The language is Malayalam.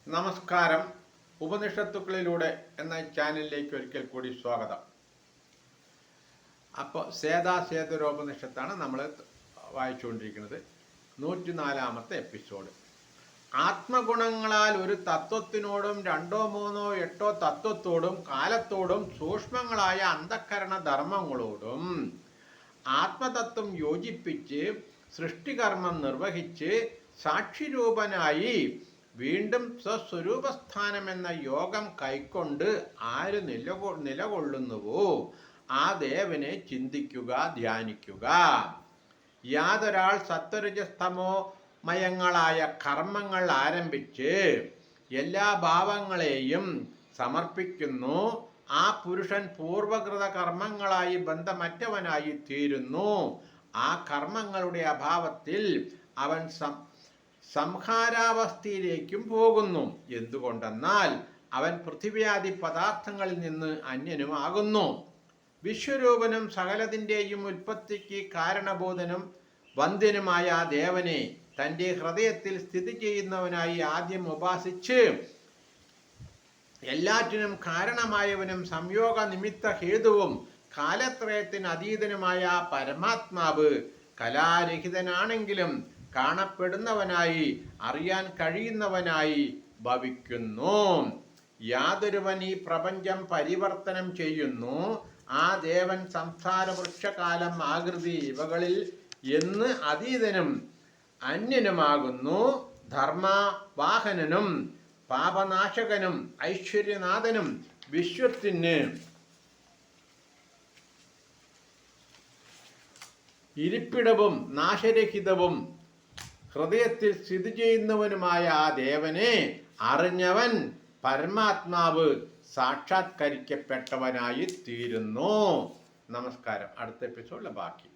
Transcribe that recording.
നമസ്കാരം. ഉപനിഷത്തുക്കളിലൂടെ എന്ന ചാനലിലേക്ക് ഒരിക്കൽ കൂടി സ്വാഗതം. അപ്പോൾ സേതാസേതുരോപനിഷത്താണ് നമ്മൾ വായിച്ചുകൊണ്ടിരിക്കുന്നത്. 104-ാമത്തെ എപ്പിസോഡ്. ആത്മഗുണങ്ങളാൽ ഒരു തത്വത്തിനോടും 2, 3, 8 തത്വത്തോടും കാലത്തോടും സൂക്ഷ്മങ്ങളായ അന്ധഃകരണ ധർമ്മങ്ങളോടും ആത്മതത്വം യോജിപ്പിച്ച് സൃഷ്ടികർമ്മം നിർവഹിച്ച് സാക്ഷിരൂപനായി വീണ്ടും സ്വസ്വരൂപസ്ഥാനമെന്ന യോഗം കൈക്കൊണ്ട് ആര് നിലകൊള്ളുന്നുവോ ആ ദേവനെ ചിന്തിക്കുക, ധ്യാനിക്കുക. യാതൊരാൾ സത്വരജസ്തമോമയങ്ങളായ കർമ്മങ്ങൾ ആരംഭിച്ച് എല്ലാ ഭാവങ്ങളെയും സമർപ്പിക്കുന്നു, ആ പുരുഷൻ പൂർവകൃത കർമ്മങ്ങളായി ബന്ധമറ്റവനായി തീരുന്നു. ആ കർമ്മങ്ങളുടെ അഭാവത്തിൽ അവൻ സംഹാരാവസ്ഥയിലേക്കും പോകുന്നു. എന്തുകൊണ്ടെന്നാൽ അവൻ പൃഥിവ്യാദി പദാർത്ഥങ്ങളിൽ നിന്ന് അന്യനുമാകുന്നു. വിശ്വരൂപനും സകലത്തിൻ്റെയും ഉൽപ്പത്തിക്ക് കാരണബോധനും വന്ദ്യനുമായ ആ ദേവനെ തൻ്റെ ഹൃദയത്തിൽ സ്ഥിതി ചെയ്യുന്നവനായി ആദ്യം ഉപാസിച്ച് എല്ലാറ്റിനും കാരണമായവനും സംയോഗ നിമിത്ത ഹേതുവും കാലത്രയത്തിന് അതീതനുമായ പരമാത്മാവ് കലാരഹിതനാണെങ്കിലും കാണപ്പെടുന്നവനായി അറിയാൻ കഴിയുന്നവനായി ഭവിക്കുന്നു. യാതൊരുവൻ ഈ പ്രപഞ്ചം പരിവർത്തനം ചെയ്യുന്നു, ആ ദേവൻ സംസാര വൃക്ഷകാലം ആകൃതി ഇവകളിൽ എന്ന് അതീതനും അന്യനുമാകുന്നു. ധർമ്മവാഹനനും പാപനാശകനും ഐശ്വര്യനാഥനും വിശ്വത്തിന് ഇരിപ്പിടവും നാശരഹിതവും ഹൃദയത്തിൽ സ്ഥിതി ചെയ്യുന്നവനുമായ ആ ദേവനെ അറിഞ്ഞവൻ പരമാത്മാവ് സാക്ഷാത്കരിക്കപ്പെട്ടവനായി തീരുന്നു. നമസ്കാരം. അടുത്ത എപ്പിസോഡിലെ ബാക്കി.